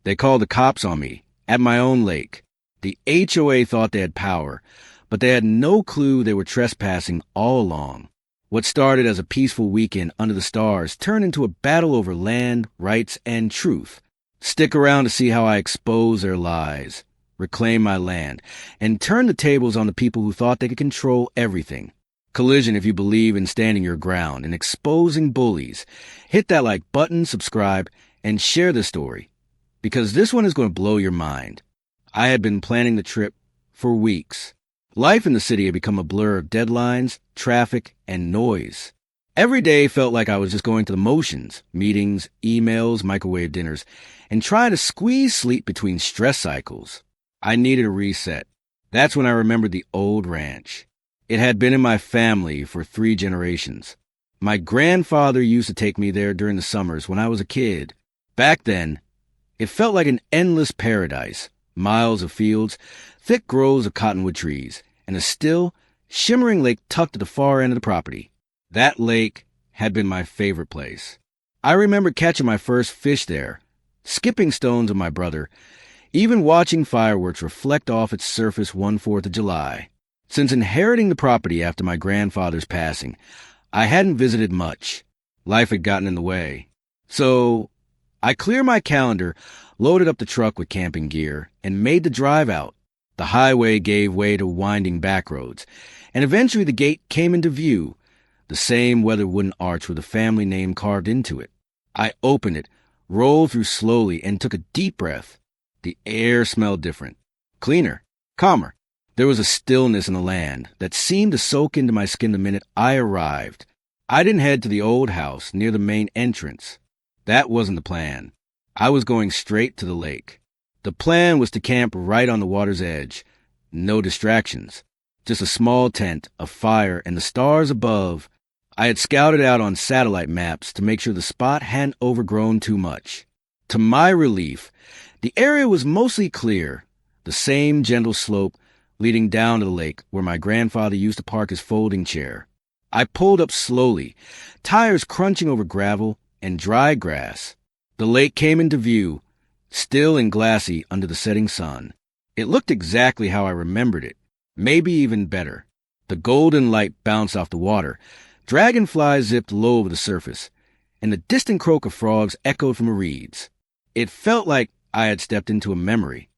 They called the cops on me, at my own lake. The HOA thought they had power, but they had no clue they were trespassing all along. What started as a peaceful weekend under the stars turned into a battle over land, rights, and truth. Stick around to see how I expose their lies, reclaim my land, and turn the tables on the people who thought they could control everything. Collision if you believe in standing your ground and exposing bullies. Hit that like button, subscribe, and share the story, because this one is going to blow your mind. I had been planning the trip for weeks. Life in the city had become a blur of deadlines, traffic, and noise. Every day felt like I was just going through the motions, meetings, emails, microwave dinners, and trying to squeeze sleep between stress cycles. I needed a reset. That's when I remembered the old ranch. It had been in my family for 3 generations. My grandfather used to take me there during the summers when I was a kid. Back then, it felt like an endless paradise. Miles of fields, thick groves of cottonwood trees, and a still, shimmering lake tucked at the far end of the property. That lake had been my favorite place. I remember catching my first fish there, skipping stones with my brother, even watching fireworks reflect off its surface one 4th of July. Since inheriting the property after my grandfather's passing, I hadn't visited much. Life had gotten in the way. So I cleared my calendar, loaded up the truck with camping gear, and made the drive out. The highway gave way to winding back roads, and eventually the gate came into view, the same weathered wooden arch with the family name carved into it. I opened it, rolled through slowly, and took a deep breath. The air smelled different, cleaner, calmer. There was a stillness in the land that seemed to soak into my skin the minute I arrived. I didn't head to the old house near the main entrance. That wasn't the plan. I was going straight to the lake. The plan was to camp right on the water's edge. No distractions. Just a small tent, a fire, and the stars above. I had scouted out on satellite maps to make sure the spot hadn't overgrown too much. To my relief, the area was mostly clear. The same gentle slope leading down to the lake where my grandfather used to park his folding chair. I pulled up slowly, tires crunching over gravel and dry grass. The lake came into view, still and glassy under the setting sun. It looked exactly how I remembered it, maybe even better. The golden light bounced off the water, dragonflies zipped low over the surface, and the distant croak of frogs echoed from the reeds. It felt like I had stepped into a memory.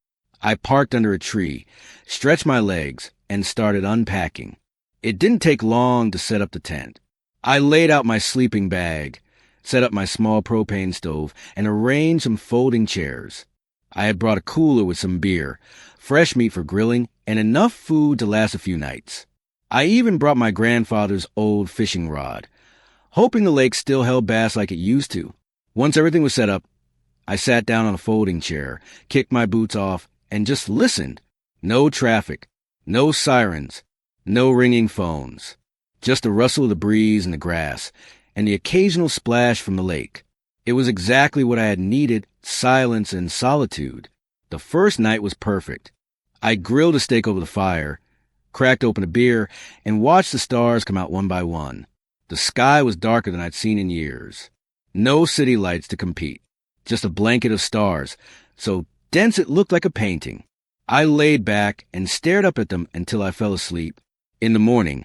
I parked under a tree, stretched my legs, and started unpacking. It didn't take long to set up the tent. I laid out my sleeping bag, set up my small propane stove, and arranged some folding chairs. I had brought a cooler with some beer, fresh meat for grilling, and enough food to last a few nights. I even brought my grandfather's old fishing rod, hoping the lake still held bass like it used to. Once everything was set up, I sat down on a folding chair, kicked my boots off, and just listened. No traffic, no sirens, no ringing phones. Just the rustle of the breeze in the grass, and the occasional splash from the lake. It was exactly what I had needed, silence and solitude. The first night was perfect. I grilled a steak over the fire, cracked open a beer, and watched the stars come out one by one. The sky was darker than I'd seen in years. No city lights to compete. Just a blanket of stars, so dense it looked like a painting. I laid back and stared up at them until I fell asleep. In the morning,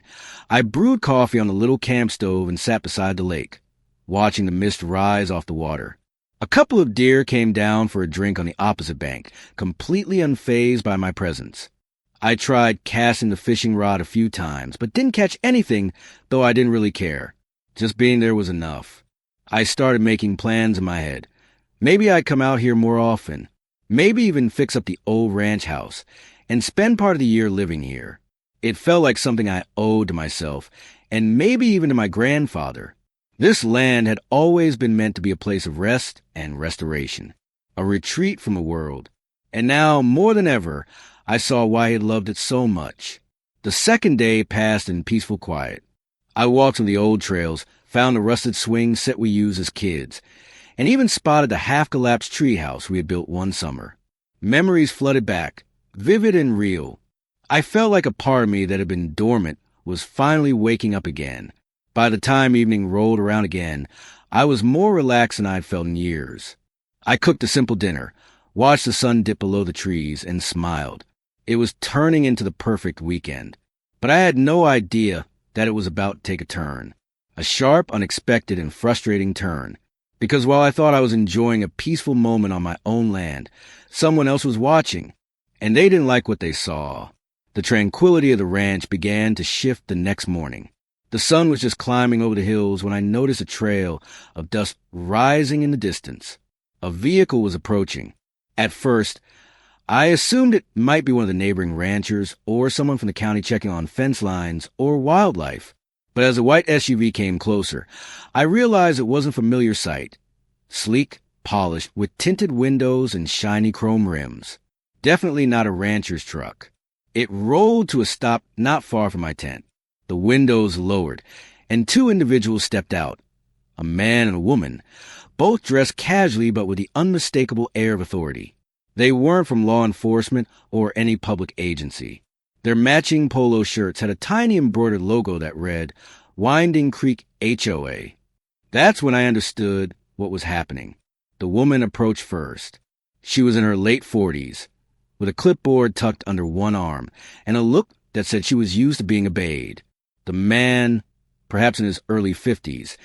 I brewed coffee on the little camp stove and sat beside the lake, watching the mist rise off the water. A couple of deer came down for a drink on the opposite bank, completely unfazed by my presence. I tried casting the fishing rod a few times, but didn't catch anything, though I didn't really care. Just being there was enough. I started making plans in my head. Maybe I'd come out here more often. Maybe even fix up the old ranch house and spend part of the year living here. It felt like something I owed to myself, and maybe even to my grandfather. This land had always been meant to be a place of rest and restoration, a retreat from the world. And now, more than ever, I saw why he had loved it so much. The second day passed in peaceful quiet. I walked on the old trails, found the rusted swing set we used as kids, and even spotted the half-collapsed treehouse we had built one summer. Memories flooded back, vivid and real. I felt like a part of me that had been dormant was finally waking up again. By the time evening rolled around again, I was more relaxed than I had felt in years. I cooked a simple dinner, watched the sun dip below the trees, and smiled. It was turning into the perfect weekend. But I had no idea that it was about to take a turn. A sharp, unexpected, and frustrating turn. Because while I thought I was enjoying a peaceful moment on my own land, someone else was watching, and they didn't like what they saw. The tranquility of the ranch began to shift the next morning. The sun was just climbing over the hills when I noticed a trail of dust rising in the distance. A vehicle was approaching. At first, I assumed it might be one of the neighboring ranchers or someone from the county checking on fence lines or wildlife. But as the white SUV came closer, I realized it wasn't a familiar sight. Sleek, polished, with tinted windows and shiny chrome rims. Definitely not a rancher's truck. It rolled to a stop not far from my tent. The windows lowered, and two individuals stepped out. A man and a woman, both dressed casually but with the unmistakable air of authority. They weren't from law enforcement or any public agency. Their matching polo shirts had a tiny embroidered logo that read, Winding Creek HOA. That's when I understood what was happening. The woman approached first. She was in her late 40s, with a clipboard tucked under one arm, and a look that said she was used to being obeyed. The man, perhaps in his early 50s,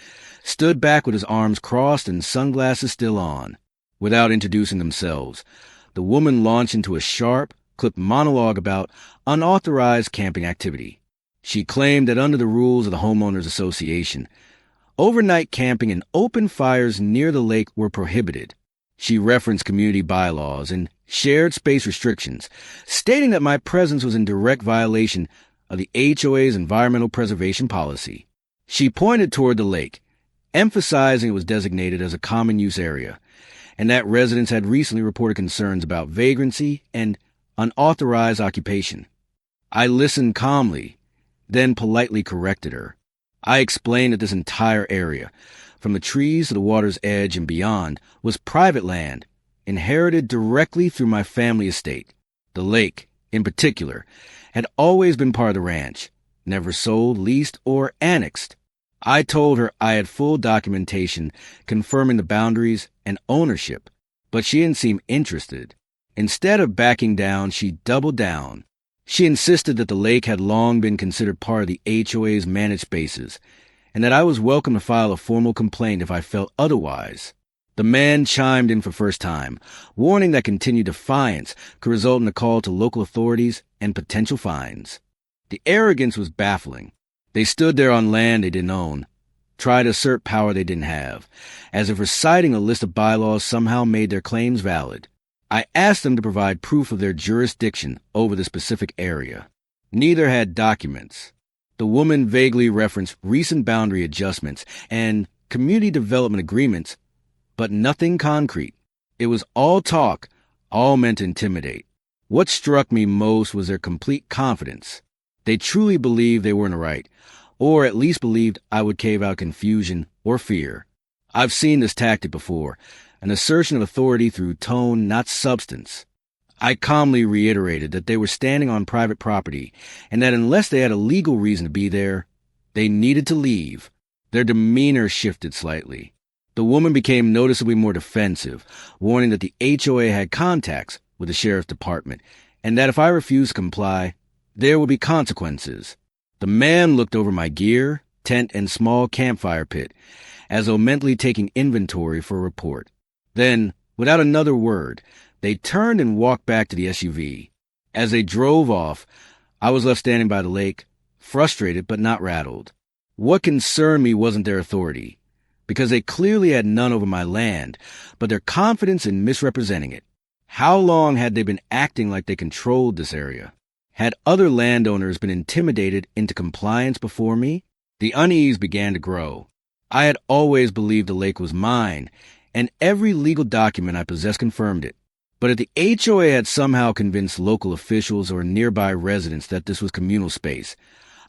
stood back with his arms crossed and sunglasses still on. Without introducing themselves, the woman launched into a sharp, clipped monologue about unauthorized camping activity. She claimed that under the rules of the Homeowners Association, overnight camping and open fires near the lake were prohibited. She referenced community bylaws and shared space restrictions, stating that my presence was in direct violation of the HOA's environmental preservation policy. She pointed toward the lake, emphasizing it was designated as a common use area, and that residents had recently reported concerns about vagrancy and unauthorized occupation. I listened calmly, then politely corrected her. I explained that this entire area, from the trees to the water's edge and beyond, was private land, inherited directly through my family estate. The lake, in particular, had always been part of the ranch, never sold, leased, or annexed. I told her I had full documentation confirming the boundaries and ownership, but she didn't seem interested. Instead of backing down, she doubled down. She insisted that the lake had long been considered part of the HOA's managed spaces, and that I was welcome to file a formal complaint if I felt otherwise. The man chimed in for first time, warning that continued defiance could result in a call to local authorities and potential fines. The arrogance was baffling. They stood there on land they didn't own, tried to assert power they didn't have, as if reciting a list of bylaws somehow made their claims valid. I asked them to provide proof of their jurisdiction over the specific area. Neither had documents. The woman vaguely referenced recent boundary adjustments and community development agreements, but nothing concrete. It was all talk, all meant to intimidate. What struck me most was their complete confidence. They truly believed they were in the right, or at least believed I would cave out confusion or fear. I've seen this tactic before, an assertion of authority through tone, not substance. I calmly reiterated that they were standing on private property, and that unless they had a legal reason to be there, they needed to leave. Their demeanor shifted slightly. The woman became noticeably more defensive, warning that the HOA had contacts with the sheriff's department, and that if I refused to comply, there would be consequences. The man looked over my gear, tent, and small campfire pit, as though mentally taking inventory for a report. Then, without another word, they turned and walked back to the SUV. As they drove off, I was left standing by the lake, frustrated but not rattled. What concerned me wasn't their authority, because they clearly had none over my land, but their confidence in misrepresenting it. How long had they been acting like they controlled this area? Had other landowners been intimidated into compliance before me? The unease began to grow. I had always believed the lake was mine, and every legal document I possessed confirmed it. But if the HOA had somehow convinced local officials or nearby residents that this was communal space,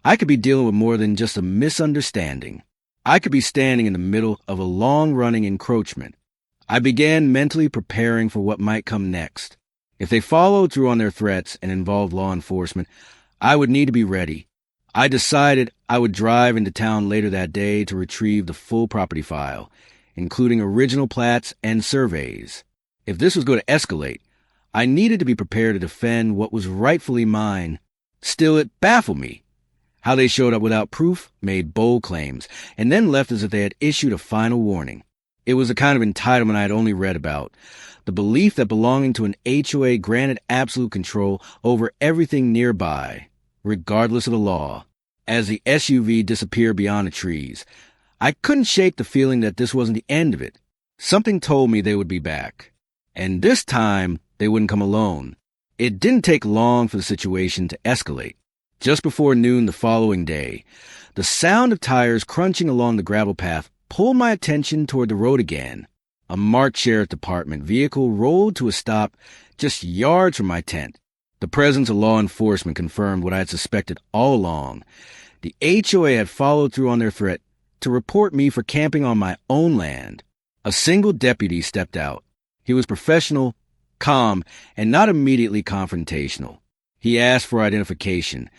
I could be dealing with more than just a misunderstanding. I could be standing in the middle of a long-running encroachment. I began mentally preparing for what might come next. If they followed through on their threats and involved law enforcement, I would need to be ready. I decided I would drive into town later that day to retrieve the full property file, including original plats and surveys. If this was going to escalate, I needed to be prepared to defend what was rightfully mine. Still, it baffled me how they showed up without proof, made bold claims, and then left as if they had issued a final warning. It was the kind of entitlement I had only read about. The belief that belonging to an HOA granted absolute control over everything nearby, regardless of the law. As the SUV disappeared beyond the trees, I couldn't shake the feeling that this wasn't the end of it. Something told me they would be back. And this time, they wouldn't come alone. It didn't take long for the situation to escalate. Just before noon the following day, the sound of tires crunching along the gravel path pulled my attention toward the road again. A marked sheriff department vehicle rolled to a stop just yards from my tent. The presence of law enforcement confirmed what I had suspected all along. The HOA had followed through on their threat to report me for camping on my own land. A single deputy stepped out. He was professional, calm, and not immediately confrontational. He asked for identification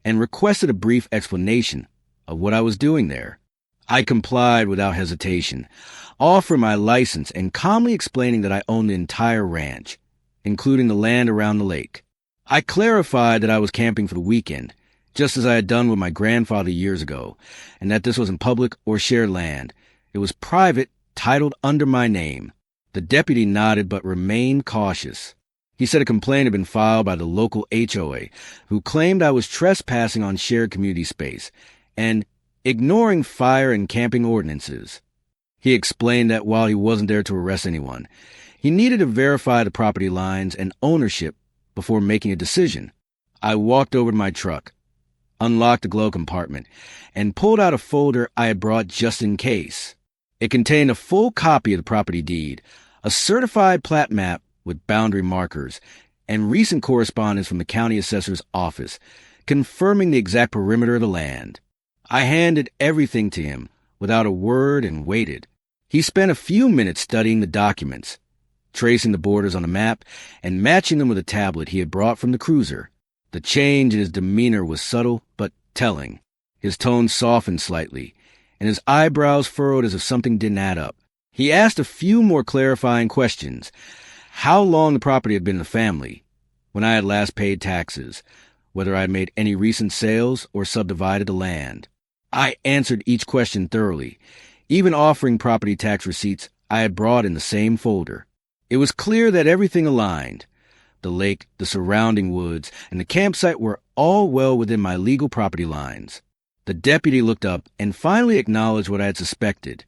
and requested a brief explanation of what I was doing there. I complied without hesitation, offering my license and calmly explaining that I owned the entire ranch, including the land around the lake. I clarified that I was camping for the weekend, just as I had done with my grandfather years ago, and that this wasn't public or shared land. It was private, titled under my name. The deputy nodded but remained cautious. He said a complaint had been filed by the local HOA, who claimed I was trespassing on shared community space and ignoring fire and camping ordinances. He explained that while he wasn't there to arrest anyone, he needed to verify the property lines and ownership before making a decision. I walked over to my truck, unlocked the glove compartment, and pulled out a folder I had brought just in case. It contained a full copy of the property deed, a certified plat map with boundary markers, and recent correspondence from the county assessor's office, confirming the exact perimeter of the land. I handed everything to him without a word and waited. He spent a few minutes studying the documents, tracing the borders on the map and matching them with a tablet he had brought from the cruiser. The change in his demeanor was subtle but telling. His tone softened slightly, and his eyebrows furrowed as if something didn't add up. He asked a few more clarifying questions. How long the property had been in the family, when I had last paid taxes, whether I had made any recent sales or subdivided the land. I answered each question thoroughly, even offering property tax receipts I had brought in the same folder. It was clear that everything aligned. The lake, the surrounding woods, and the campsite were all well within my legal property lines. The deputy looked up and finally acknowledged what I had suspected.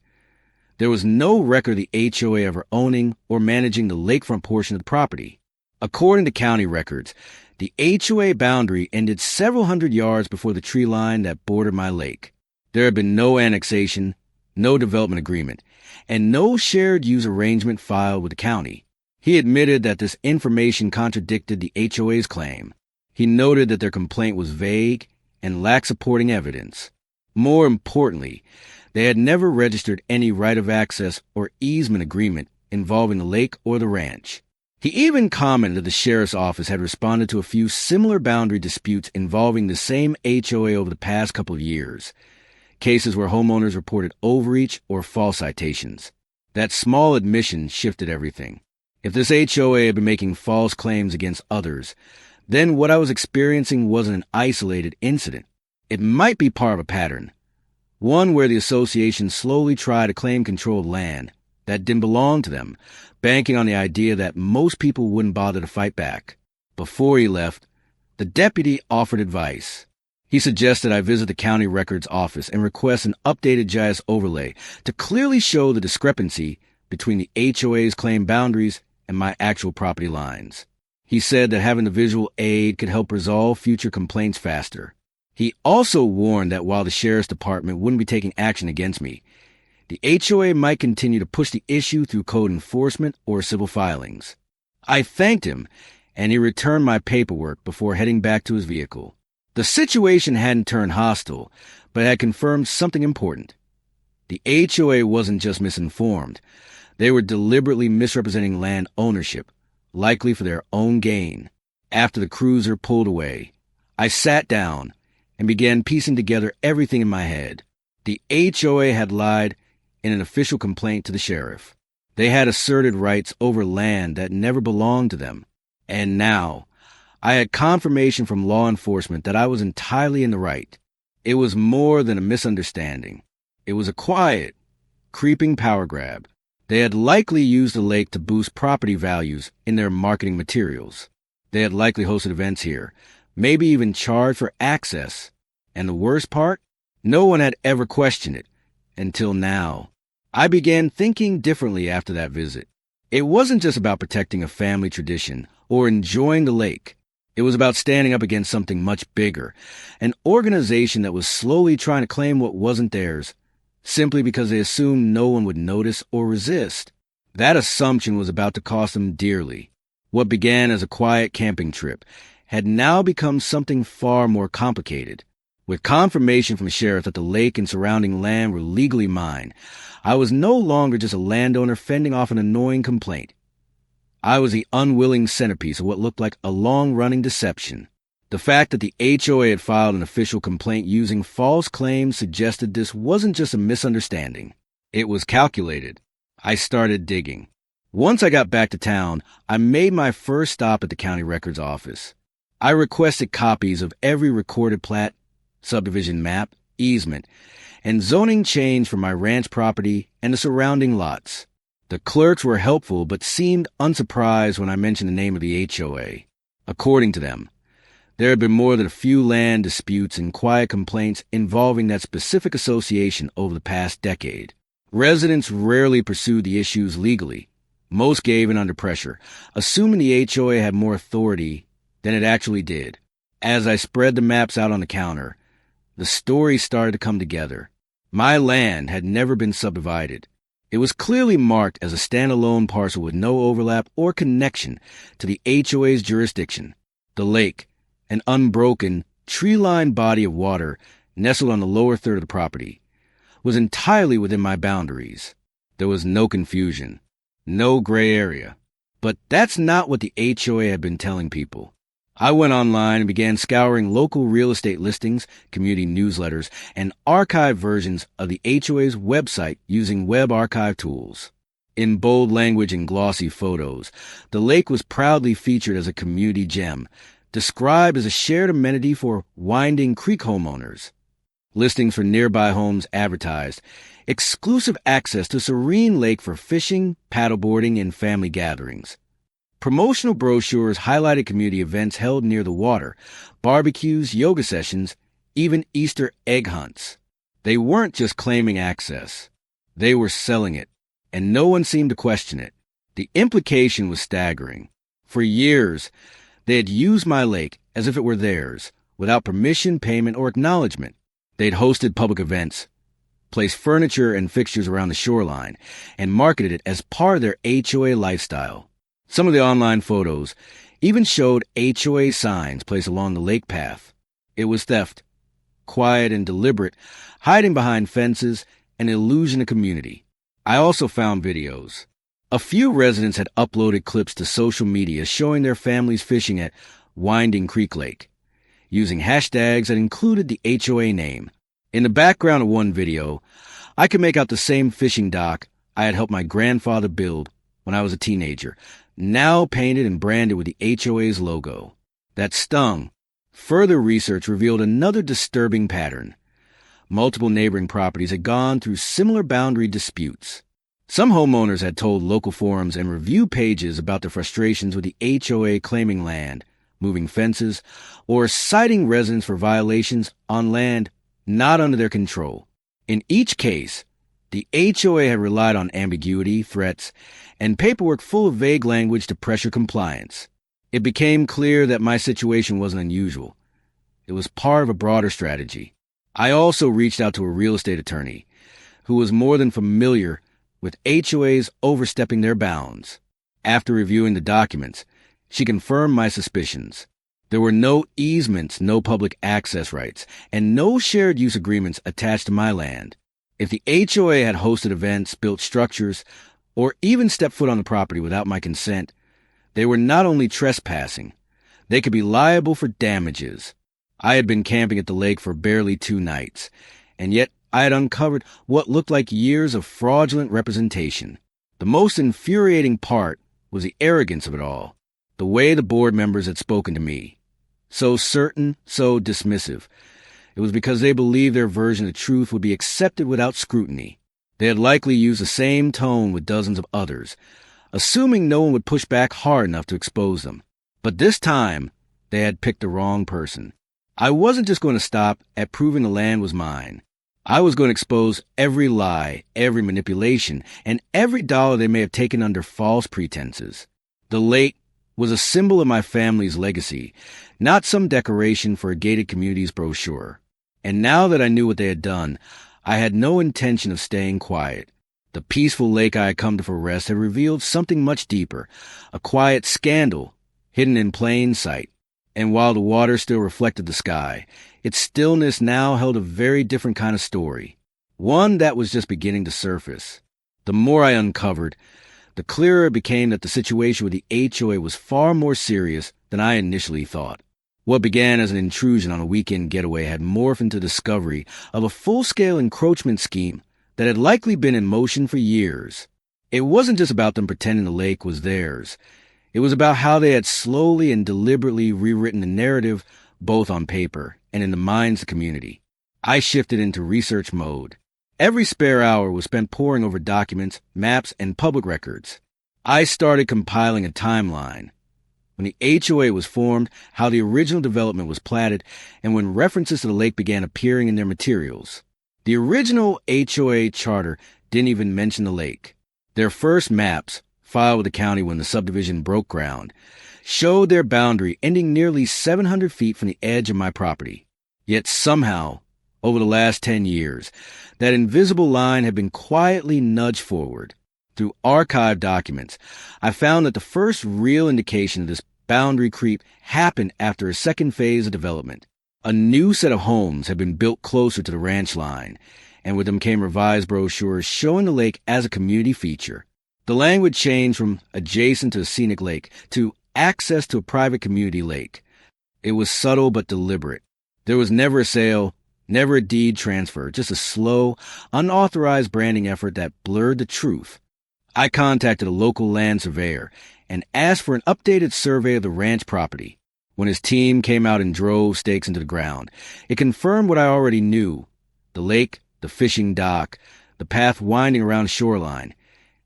There was no record of the HOA ever owning or managing the lakefront portion of the property. According to county records, the HOA boundary ended several hundred yards before the tree line that bordered my lake. There had been no annexation, no development agreement, and no shared use arrangement filed with the county. He admitted that this information contradicted the HOA's claim. He noted that their complaint was vague and lacked supporting evidence. More importantly, they had never registered any right of access or easement agreement involving the lake or the ranch. He even commented that the sheriff's office had responded to a few similar boundary disputes involving the same HOA over the past couple of years, cases where homeowners reported overreach or false citations. That small admission shifted everything. If this HOA had been making false claims against others, then what I was experiencing wasn't an isolated incident. It might be part of a pattern, one where the association slowly tried to claim control of land that didn't belong to them, banking on the idea that most people wouldn't bother to fight back. Before he left, the deputy offered advice. He suggested I visit the county records office and request an updated GIS overlay to clearly show the discrepancy between the HOA's claimed boundaries and my actual property lines. He said that having the visual aid could help resolve future complaints faster. He also warned that while the sheriff's department wouldn't be taking action against me, the HOA might continue to push the issue through code enforcement or civil filings. I thanked him, and he returned my paperwork before heading back to his vehicle. The situation hadn't turned hostile, but had confirmed something important. The HOA wasn't just misinformed. They were deliberately misrepresenting land ownership, likely for their own gain. After the cruiser pulled away, I sat down and began piecing together everything in my head. The HOA had lied in an official complaint to the sheriff. They had asserted rights over land that never belonged to them. And now, I had confirmation from law enforcement that I was entirely in the right. It was more than a misunderstanding. It was a quiet, creeping power grab. They had likely used the lake to boost property values in their marketing materials. They had likely hosted events here, maybe even charged for access. And the worst part? No one had ever questioned it. Until now. I began thinking differently after that visit. It wasn't just about protecting a family tradition or enjoying the lake. It was about standing up against something much bigger, an organization that was slowly trying to claim what wasn't theirs, simply because they assumed no one would notice or resist. That assumption was about to cost them dearly. What began as a quiet camping trip had now become something far more complicated. With confirmation from the sheriff that the lake and surrounding land were legally mine, I was no longer just a landowner fending off an annoying complaint. I was the unwilling centerpiece of what looked like a long-running deception. The fact that the HOA had filed an official complaint using false claims suggested this wasn't just a misunderstanding. It was calculated. I started digging. Once I got back to town, I made my first stop at the county records office. I requested copies of every recorded plat, subdivision map, easement, and zoning change for my ranch property and the surrounding lots. The clerks were helpful but seemed unsurprised when I mentioned the name of the HOA. According to them, there had been more than a few land disputes and quiet complaints involving that specific association over the past decade. Residents rarely pursued the issues legally. Most gave in under pressure, assuming the HOA had more authority than it actually did. As I spread the maps out on the counter, the story started to come together. My land had never been subdivided. It was clearly marked as a standalone parcel with no overlap or connection to the HOA's jurisdiction. The lake, an unbroken, tree-lined body of water nestled on the lower third of the property, was entirely within my boundaries. There was no confusion, no gray area. But that's not what the HOA had been telling people. I went online and began scouring local real estate listings, community newsletters, and archived versions of the HOA's website using web archive tools. In bold language and glossy photos, the lake was proudly featured as a community gem, described as a shared amenity for Winding Creek homeowners. Listings for nearby homes advertised exclusive access to serene lake for fishing, paddleboarding, and family gatherings. Promotional brochures highlighted community events held near the water, barbecues, yoga sessions, even Easter egg hunts. They weren't just claiming access. They were selling it, and no one seemed to question it. The implication was staggering. For years, they had used my lake as if it were theirs, without permission, payment, or acknowledgement. They'd hosted public events, placed furniture and fixtures around the shoreline, and marketed it as part of their HOA lifestyle. Some of the online photos even showed HOA signs placed along the lake path. It was theft, quiet and deliberate, hiding behind fences, an illusion of community. I also found videos. A few residents had uploaded clips to social media showing their families fishing at Winding Creek Lake, using hashtags that included the HOA name. In the background of one video, I could make out the same fishing dock I had helped my grandfather build when I was a teenager, now painted and branded with the HOA's logo. That stung. Further research revealed another disturbing pattern. Multiple neighboring properties had gone through similar boundary disputes. Some homeowners had told local forums and review pages about their frustrations with the HOA claiming land, moving fences, or citing residents for violations on land not under their control. In each case, the HOA had relied on ambiguity, threats, and paperwork full of vague language to pressure compliance. It became clear that my situation wasn't unusual. It was part of a broader strategy. I also reached out to a real estate attorney who was more than familiar with HOAs overstepping their bounds. After reviewing the documents, she confirmed my suspicions. There were no easements, no public access rights, and no shared use agreements attached to my land. If the HOA had hosted events, built structures, or even stepped foot on the property without my consent, they were not only trespassing, they could be liable for damages. I had been camping at the lake for barely 2 nights, and yet I had uncovered what looked like years of fraudulent representation. The most infuriating part was the arrogance of it all. The way the board members had spoken to me. So certain, so dismissive. It was because they believed their version of truth would be accepted without scrutiny. They had likely used the same tone with dozens of others, assuming no one would push back hard enough to expose them. But this time, they had picked the wrong person. I wasn't just going to stop at proving the land was mine. I was going to expose every lie, every manipulation, and every dollar they may have taken under false pretenses. The lake was a symbol of my family's legacy, not some decoration for a gated community's brochure. And now that I knew what they had done, I had no intention of staying quiet. The peaceful lake I had come to for rest had revealed something much deeper, a quiet scandal hidden in plain sight. And while the water still reflected the sky, its stillness now held a very different kind of story, one that was just beginning to surface. The more I uncovered, the clearer it became that the situation with the HOA was far more serious than I initially thought. What began as an intrusion on a weekend getaway had morphed into the discovery of a full-scale encroachment scheme that had likely been in motion for years. It wasn't just about them pretending the lake was theirs. It was about how they had slowly and deliberately rewritten the narrative, both on paper and in the minds of the community. I shifted into research mode. Every spare hour was spent poring over documents, maps, and public records. I started compiling a timeline. When the HOA was formed, how the original development was platted, and when references to the lake began appearing in their materials. The original HOA charter didn't even mention the lake. Their first maps, filed with the county when the subdivision broke ground, showed their boundary ending nearly 700 feet from the edge of my property. Yet somehow, over the last 10 years, that invisible line had been quietly nudged forward. Through archived documents, I found that the first real indication of this boundary creep happened after a second phase of development. A new set of homes had been built closer to the ranch line, and with them came revised brochures showing the lake as a community feature. The language changed from adjacent to a scenic lake to access to a private community lake. It was subtle but deliberate. There was never a sale, never a deed transfer, just a slow, unauthorized branding effort that blurred the truth. I contacted a local land surveyor and asked for an updated survey of the ranch property. When his team came out and drove stakes into the ground, it confirmed what I already knew. The lake, the fishing dock, the path winding around the shoreline.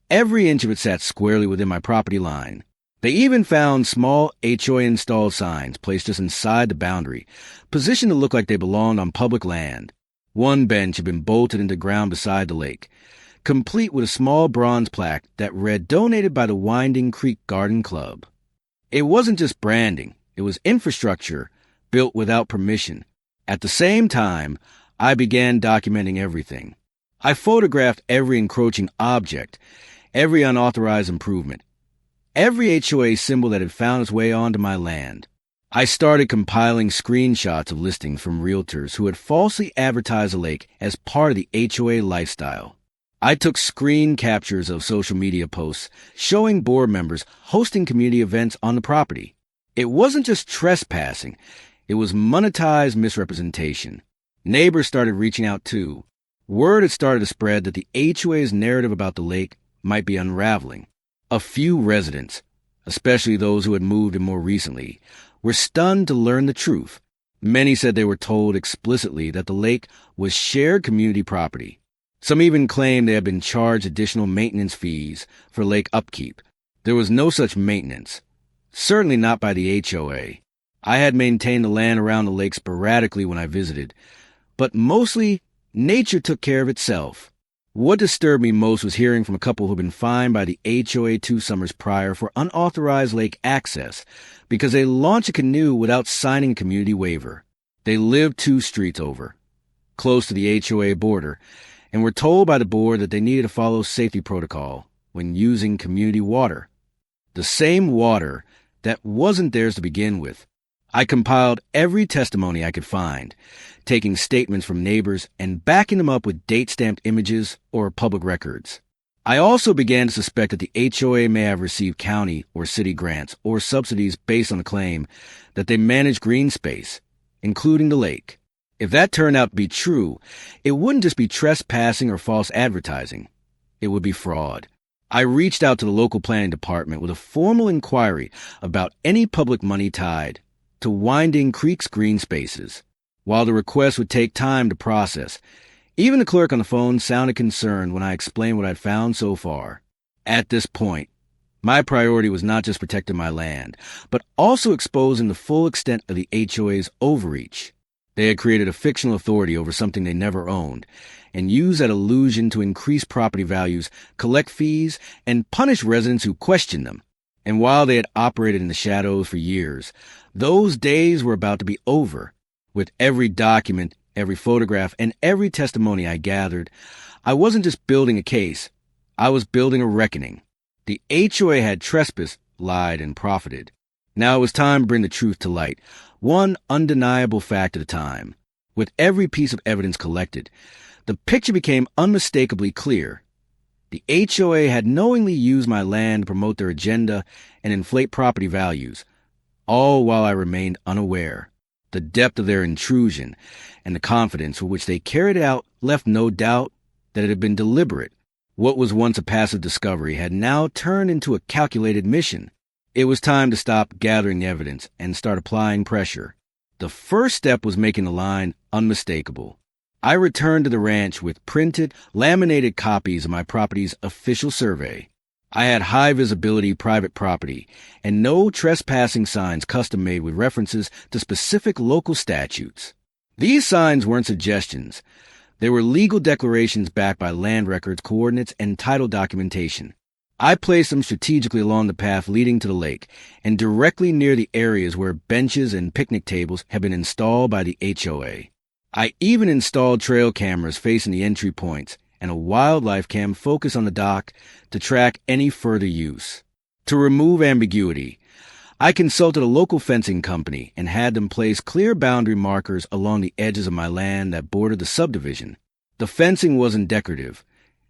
Every inch of it sat squarely within my property line. They even found small HOA-installed signs placed just inside the boundary, positioned to look like they belonged on public land. One bench had been bolted into the ground beside the lake, complete with a small bronze plaque that read "Donated by the Winding Creek Garden Club." It wasn't just branding, it was infrastructure built without permission. At the same time, I began documenting everything. I photographed every encroaching object, every unauthorized improvement, every HOA symbol that had found its way onto my land. I started compiling screenshots of listings from realtors who had falsely advertised the lake as part of the HOA lifestyle. I took screen captures of social media posts showing board members hosting community events on the property. It wasn't just trespassing, it was monetized misrepresentation. Neighbors started reaching out too. Word had started to spread that the HOA's narrative about the lake might be unraveling. A few residents, especially those who had moved in more recently, were stunned to learn the truth. Many said they were told explicitly that the lake was shared community property. Some even claimed they had been charged additional maintenance fees for lake upkeep. There was no such maintenance, certainly not by the HOA. I had maintained the land around the lake sporadically when I visited, but mostly nature took care of itself. What disturbed me most was hearing from a couple who'd been fined by the HOA 2 summers prior for unauthorized lake access because they launched a canoe without signing a community waiver. They lived 2 streets over, close to the HOA border, and were told by the board that they needed to follow safety protocol when using community water. The same water that wasn't theirs to begin with. I compiled every testimony I could find, taking statements from neighbors and backing them up with date-stamped images or public records. I also began to suspect that the HOA may have received county or city grants or subsidies based on the claim that they manage green space, including the lake. If that turned out to be true, it wouldn't just be trespassing or false advertising. It would be fraud. I reached out to the local planning department with a formal inquiry about any public money tied to Winding Creek's green spaces. While the request would take time to process, even the clerk on the phone sounded concerned when I explained what I'd found so far. At this point, my priority was not just protecting my land, but also exposing the full extent of the HOA's overreach. They had created a fictional authority over something they never owned, and used that illusion to increase property values, collect fees, and punish residents who questioned them. And while they had operated in the shadows for years, those days were about to be over. With every document, every photograph, and every testimony I gathered, I wasn't just building a case, I was building a reckoning. The HOA had trespassed, lied, and profited. Now it was time to bring the truth to light, one undeniable fact at a time. With every piece of evidence collected, the picture became unmistakably clear. The HOA had knowingly used my land to promote their agenda and inflate property values, all while I remained unaware. The depth of their intrusion and the confidence with which they carried it out left no doubt that it had been deliberate. What was once a passive discovery had now turned into a calculated mission. It was time to stop gathering evidence and start applying pressure. The first step was making the line unmistakable. I returned to the ranch with printed, laminated copies of my property's official survey. I had high-visibility private property and no trespassing signs custom-made with references to specific local statutes. These signs weren't suggestions. They were legal declarations backed by land records, coordinates, and title documentation. I placed them strategically along the path leading to the lake and directly near the areas where benches and picnic tables had been installed by the HOA. I even installed trail cameras facing the entry points and a wildlife cam focused on the dock to track any further use. To remove ambiguity, I consulted a local fencing company and had them place clear boundary markers along the edges of my land that bordered the subdivision. The fencing wasn't decorative.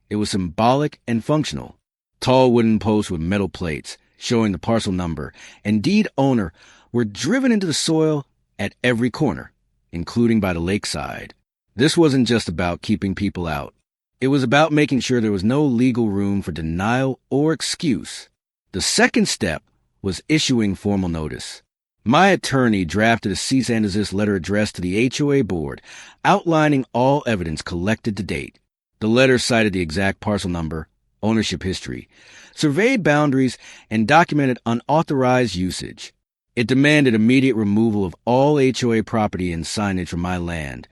It was symbolic and functional. Tall wooden posts with metal plates showing the parcel number and deed owner were driven into the soil at every corner, including by the lakeside. This wasn't just about keeping people out. It was about making sure there was no legal room for denial or excuse. The second step was issuing formal notice. My attorney drafted a cease and desist letter addressed to the HOA board, outlining all evidence collected to date. The letter cited the exact parcel number, ownership history, surveyed boundaries, and documented unauthorized usage. It demanded immediate removal of all HOA property and signage from my land,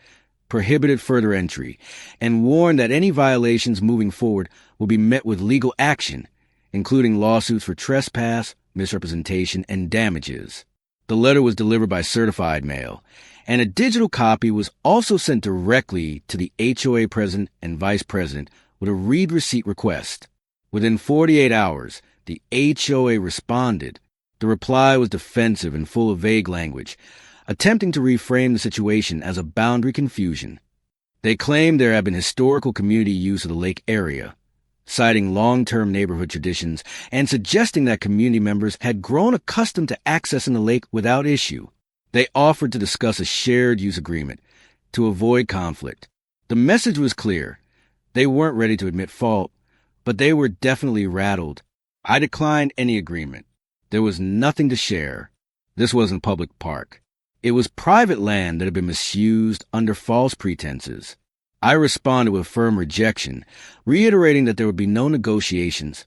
prohibited further entry, and warned that any violations moving forward will be met with legal action, including lawsuits for trespass, misrepresentation, and damages. The letter was delivered by certified mail, and a digital copy was also sent directly to the HOA president and vice president with a read receipt request. Within 48 hours, the HOA responded. The reply was defensive and full of vague language, attempting to reframe the situation as a boundary confusion. They claimed there had been historical community use of the lake area, citing long-term neighborhood traditions and suggesting that community members had grown accustomed to accessing the lake without issue. They offered to discuss a shared use agreement to avoid conflict. The message was clear. They weren't ready to admit fault, but they were definitely rattled. I declined any agreement. There was nothing to share. This wasn't a public park. It was private land that had been misused under false pretenses. I responded with firm rejection, reiterating that there would be no negotiations,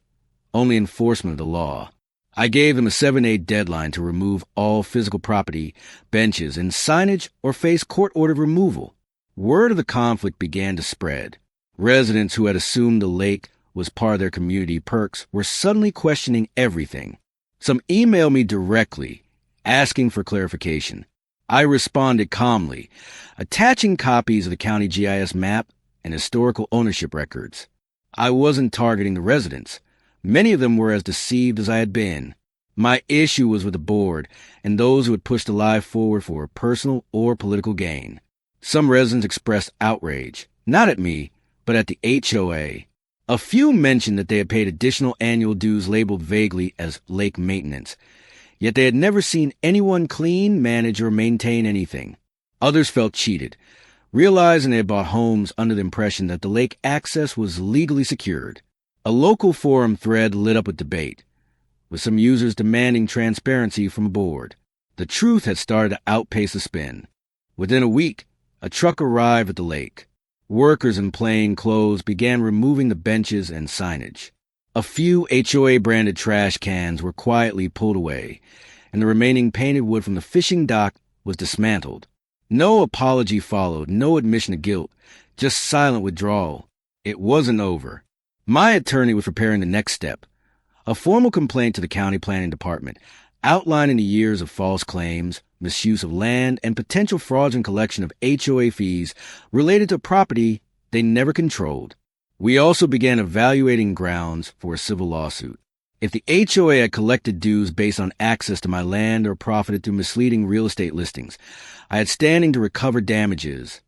only enforcement of the law. I gave them a 7-day deadline to remove all physical property, benches, and signage or face court-ordered removal. Word of the conflict began to spread. Residents who had assumed the lake was part of their community perks were suddenly questioning everything. Some emailed me directly, asking for clarification. I responded calmly, attaching copies of the county GIS map and historical ownership records. I wasn't targeting the residents. Many of them were as deceived as I had been. My issue was with the board and those who had pushed the lie forward for personal or political gain. Some residents expressed outrage, not at me, but at the HOA. A few mentioned that they had paid additional annual dues labeled vaguely as lake maintenance, yet they had never seen anyone clean, manage, or maintain anything. Others felt cheated, realizing they had bought homes under the impression that the lake access was legally secured. A local forum thread lit up with debate, with some users demanding transparency from a board. The truth had started to outpace the spin. Within a week, a truck arrived at the lake. Workers in plain clothes began removing the benches and signage. A few HOA-branded trash cans were quietly pulled away, and the remaining painted wood from the fishing dock was dismantled. No apology followed, no admission of guilt, just silent withdrawal. It wasn't over. My attorney was preparing the next step, a formal complaint to the county planning department, outlining the years of false claims, misuse of land, and potential fraudulent collection of HOA fees related to property they never controlled. We also began evaluating grounds for a civil lawsuit. If the HOA had collected dues based on access to my land or profited through misleading real estate listings, I had standing to recover damages,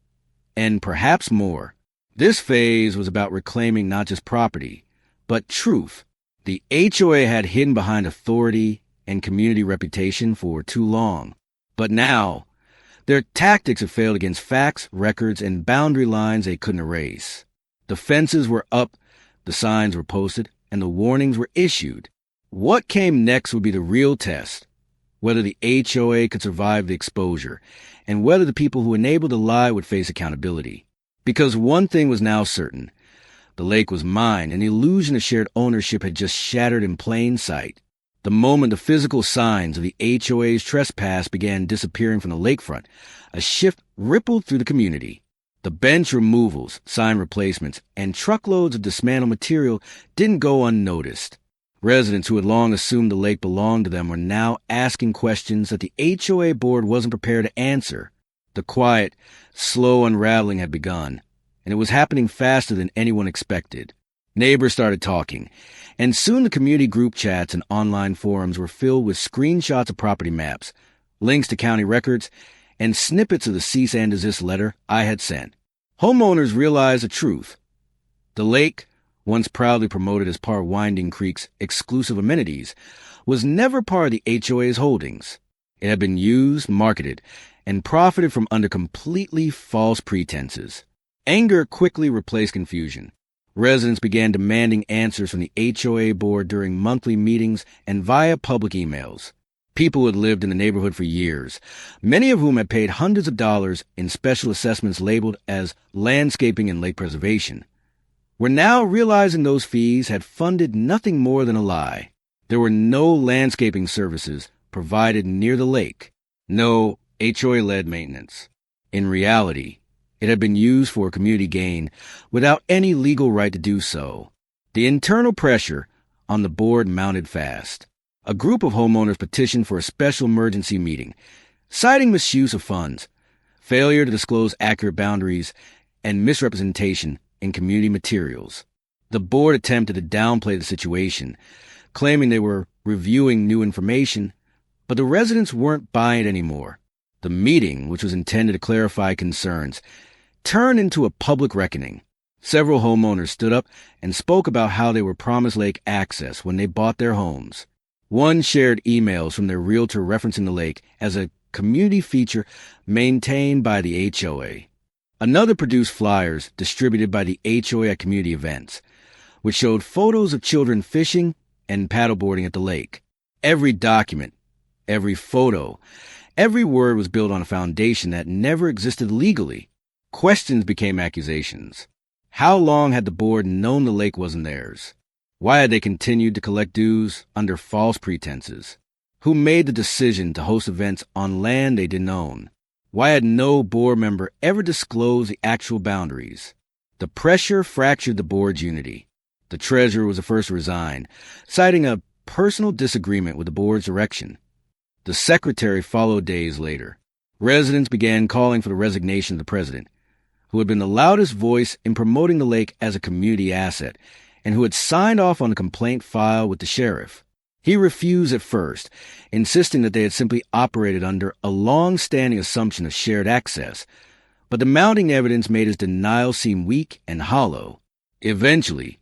and perhaps more. This phase was about reclaiming not just property, but truth. The HOA had hidden behind authority and community reputation for too long. But now, their tactics have failed against facts, records, and boundary lines they couldn't erase. The fences were up, the signs were posted, and the warnings were issued. What came next would be the real test, whether the HOA could survive the exposure, and whether the people who enabled the lie would face accountability. Because one thing was now certain. The lake was mine, and the illusion of shared ownership had just shattered in plain sight. The moment the physical signs of the HOA's trespass began disappearing from the lakefront, a shift rippled through the community. The bench removals, sign replacements, and truckloads of dismantled material didn't go unnoticed. Residents who had long assumed the lake belonged to them were now asking questions that the HOA board wasn't prepared to answer. The quiet, slow unraveling had begun, and it was happening faster than anyone expected. Neighbors started talking, and soon the community group chats and online forums were filled with screenshots of property maps, links to county records, and snippets of the cease and desist letter I had sent. Homeowners realized the truth. The lake, once proudly promoted as part of Winding Creek's exclusive amenities, was never part of the HOA's holdings. It had been used, marketed, and profited from under completely false pretenses. Anger quickly replaced confusion. Residents began demanding answers from the HOA board during monthly meetings and via public emails. People who had lived in the neighborhood for years, many of whom had paid hundreds of dollars in special assessments labeled as landscaping and lake preservation, were now realizing those fees had funded nothing more than a lie. There were no landscaping services provided near the lake, no HOA-led maintenance. In reality, it had been used for community gain without any legal right to do so. The internal pressure on the board mounted fast. A group of homeowners petitioned for a special emergency meeting, citing misuse of funds, failure to disclose accurate boundaries, and misrepresentation in community materials. The board attempted to downplay the situation, claiming they were reviewing new information, but the residents weren't buying it anymore. The meeting, which was intended to clarify concerns, turned into a public reckoning. Several homeowners stood up and spoke about how they were promised lake access when they bought their homes. One shared emails from their realtor referencing the lake as a community feature maintained by the HOA. Another produced flyers distributed by the HOA at community events, which showed photos of children fishing and paddleboarding at the lake. Every document, every photo, every word was built on a foundation that never existed legally. Questions became accusations. How long had the board known the lake wasn't theirs? Why had they continued to collect dues under false pretenses? Who made the decision to host events on land they didn't own? Why had no board member ever disclosed the actual boundaries? The pressure fractured the board's unity. The treasurer was the first to resign, citing a personal disagreement with the board's direction. The secretary followed days later. Residents began calling for the resignation of the president, who had been the loudest voice in promoting the lake as a community asset, and who had signed off on a complaint file with the sheriff. He refused at first, insisting that they had simply operated under a long-standing assumption of shared access, but the mounting evidence made his denial seem weak and hollow. Eventually,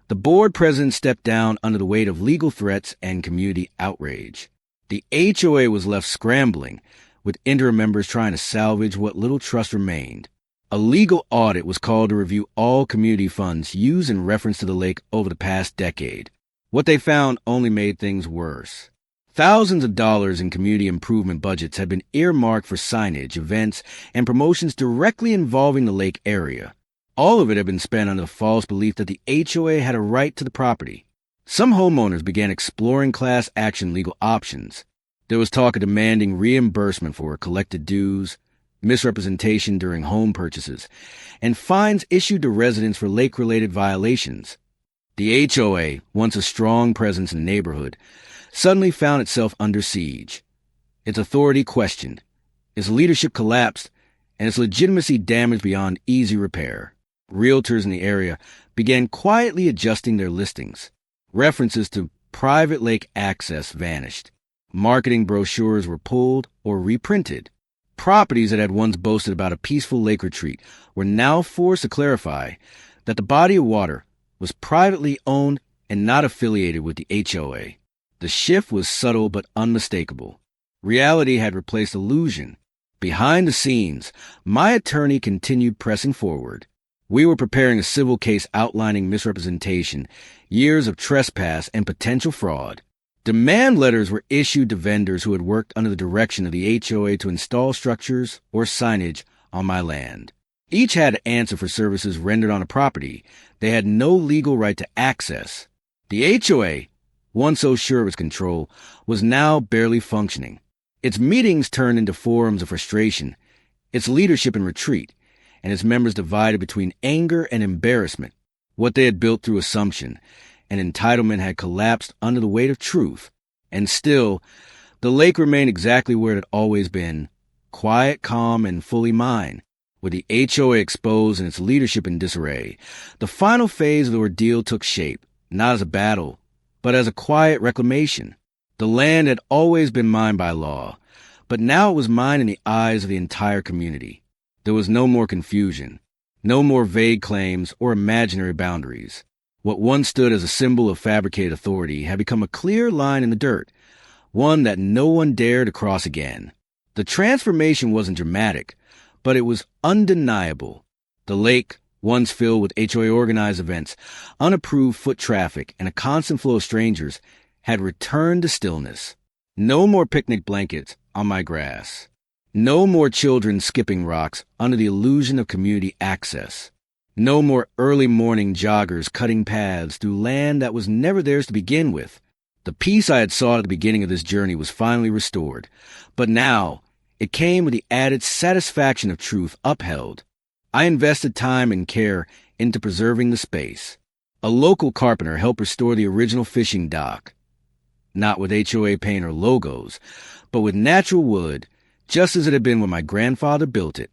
the board president stepped down under the weight of legal threats and community outrage. The HOA was left scrambling, with interim members trying to salvage what little trust remained. A legal audit was called to review all community funds used in reference to the lake over the past decade. What they found only made things worse. Thousands of dollars in community improvement budgets had been earmarked for signage, events, and promotions directly involving the lake area. All of it had been spent under the false belief that the HOA had a right to the property. Some homeowners began exploring class action legal options. There was talk of demanding reimbursement for collected dues, misrepresentation during home purchases, and fines issued to residents for lake-related violations. The HOA, once a strong presence in the neighborhood, suddenly found itself under siege. Its authority questioned, its leadership collapsed, and its legitimacy damaged beyond easy repair. Realtors in the area began quietly adjusting their listings. References to private lake access vanished. Marketing brochures were pulled or reprinted. Properties that had once boasted about a peaceful lake retreat were now forced to clarify that the body of water was privately owned and not affiliated with the HOA. The shift was subtle but unmistakable. Reality had replaced illusion. Behind the scenes, my attorney continued pressing forward. We were preparing a civil case outlining misrepresentation, years of trespass, and potential fraud. Demand letters were issued to vendors who had worked under the direction of the HOA to install structures or signage on my land. Each had to answer for services rendered on a property they had no legal right to access. The HOA, once so sure of its control, was now barely functioning. Its meetings turned into forums of frustration, its leadership in retreat, and its members divided between anger and embarrassment. What they had built through assumption and entitlement had collapsed under the weight of truth. And still, the lake remained exactly where it had always been, quiet, calm, and fully mine. With the HOA exposed and its leadership in disarray, the final phase of the ordeal took shape, not as a battle, but as a quiet reclamation. The land had always been mine by law, but now it was mine in the eyes of the entire community. There was no more confusion, no more vague claims or imaginary boundaries. What once stood as a symbol of fabricated authority had become a clear line in the dirt, one that no one dared to cross again. The transformation wasn't dramatic, but it was undeniable. The lake, once filled with HOA-organized events, unapproved foot traffic, and a constant flow of strangers, had returned to stillness. No more picnic blankets on my grass. No more children skipping rocks under the illusion of community access. No more early morning joggers cutting paths through land that was never theirs to begin with. The peace I had sought at the beginning of this journey was finally restored, but now it came with the added satisfaction of truth upheld. I invested time and care into preserving the space. A local carpenter helped restore the original fishing dock, not with HOA paint or logos, but with natural wood, just as it had been when my grandfather built it.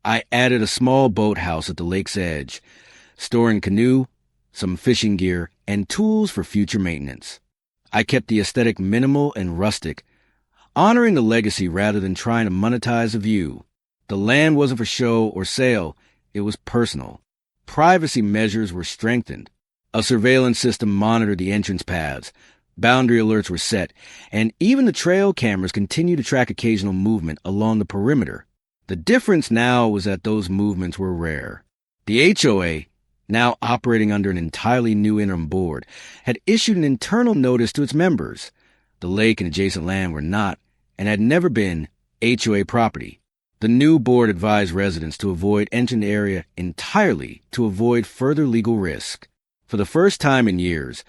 I added a small boathouse at the lake's edge, storing canoe, some fishing gear, and tools for future maintenance. I kept the aesthetic minimal and rustic, honoring the legacy rather than trying to monetize a view. The land wasn't for show or sale, it was personal. Privacy measures were strengthened. A surveillance system monitored the entrance paths. Boundary alerts were set, and even the trail cameras continued to track occasional movement along the perimeter. The difference now was that those movements were rare. The HOA, now operating under an entirely new interim board, had issued an internal notice to its members. The lake and adjacent land were not, and had never been, HOA property. The new board advised residents to avoid entering the area entirely to avoid further legal risk. For the first time in years,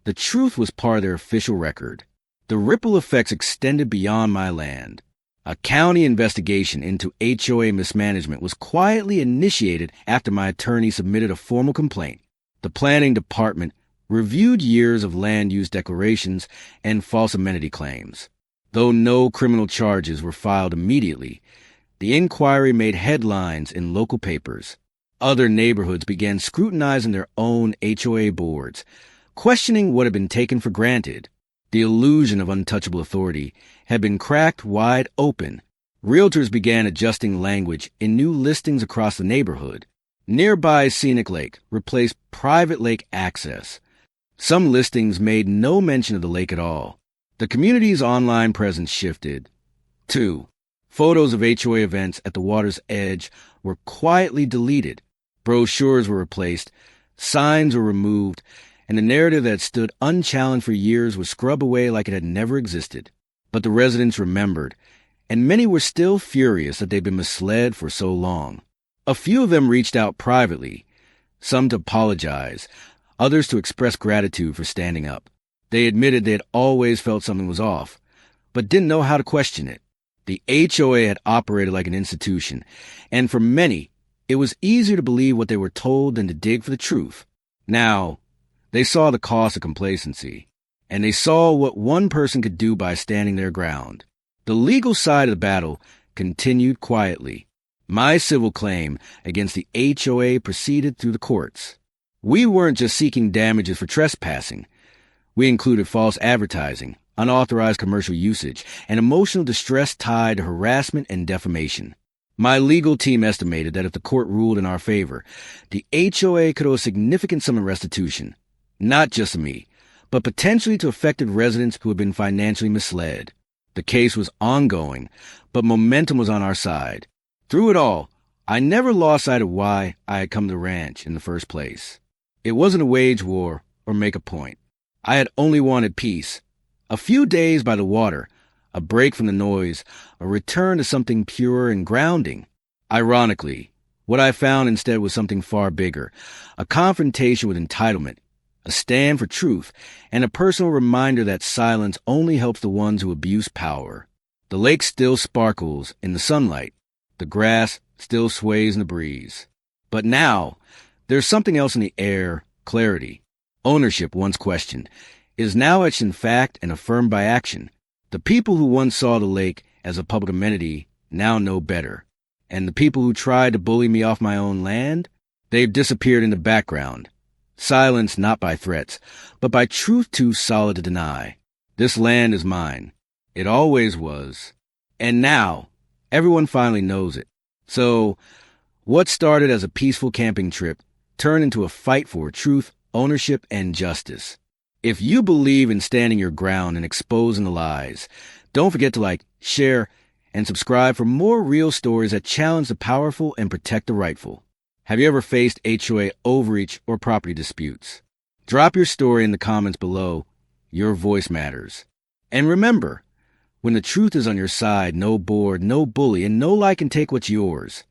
the truth was part of their official record. The ripple effects extended beyond my land. A county investigation into HOA mismanagement was quietly initiated after my attorney submitted a formal complaint. The planning department reviewed years of land use declarations and false amenity claims. Though no criminal charges were filed immediately, the inquiry made headlines in local papers. Other neighborhoods began scrutinizing their own HOA boards, questioning what had been taken for granted. The illusion of untouchable authority had been cracked wide open. Realtors began adjusting language in new listings across the neighborhood. Nearby scenic lake replaced private lake access. Some listings made no mention of the lake at all. The community's online presence shifted. 2. Photos of HOA events at the water's edge were quietly deleted. Brochures were replaced, signs were removed, and the narrative that stood unchallenged for years was scrubbed away like it had never existed. But the residents remembered, and many were still furious that they'd been misled for so long. A few of them reached out privately, some to apologize, others to express gratitude for standing up. They admitted they had always felt something was off, but didn't know how to question it. The HOA had operated like an institution, and for many, it was easier to believe what they were told than to dig for the truth. Now, they saw the cost of complacency, and they saw what one person could do by standing their ground. The legal side of the battle continued quietly. My civil claim against the HOA proceeded through the courts. We weren't just seeking damages for trespassing. We included false advertising, unauthorized commercial usage, and emotional distress tied to harassment and defamation. My legal team estimated that if the court ruled in our favor, the HOA could owe a significant sum in restitution, not just to me, but potentially to affected residents who had been financially misled. The case was ongoing, but momentum was on our side. Through it all, I never lost sight of why I had come to the ranch in the first place. It wasn't a wage war or make a point. I had only wanted peace. A few days by the water, a break from the noise, a return to something pure and grounding. Ironically, what I found instead was something far bigger, a confrontation with entitlement, a stand for truth, and a personal reminder that silence only helps the ones who abuse power. The lake still sparkles in the sunlight. The grass still sways in the breeze. But now, there's something else in the air, clarity. Ownership, once questioned, is now etched in fact and affirmed by action. The people who once saw the lake as a public amenity now know better. And the people who tried to bully me off my own land, they've disappeared in the background. Silenced not by threats, but by truth too solid to deny. This land is mine. It always was. And now, everyone finally knows it. So, what started as a peaceful camping trip turned into a fight for truth, ownership, and justice. If you believe in standing your ground and exposing the lies, don't forget to like, share, and subscribe for more real stories that challenge the powerful and protect the rightful. Have you ever faced HOA overreach or property disputes? Drop your story in the comments below. Your voice matters. And remember, when the truth is on your side, no board, no bully, and no lie can take what's yours.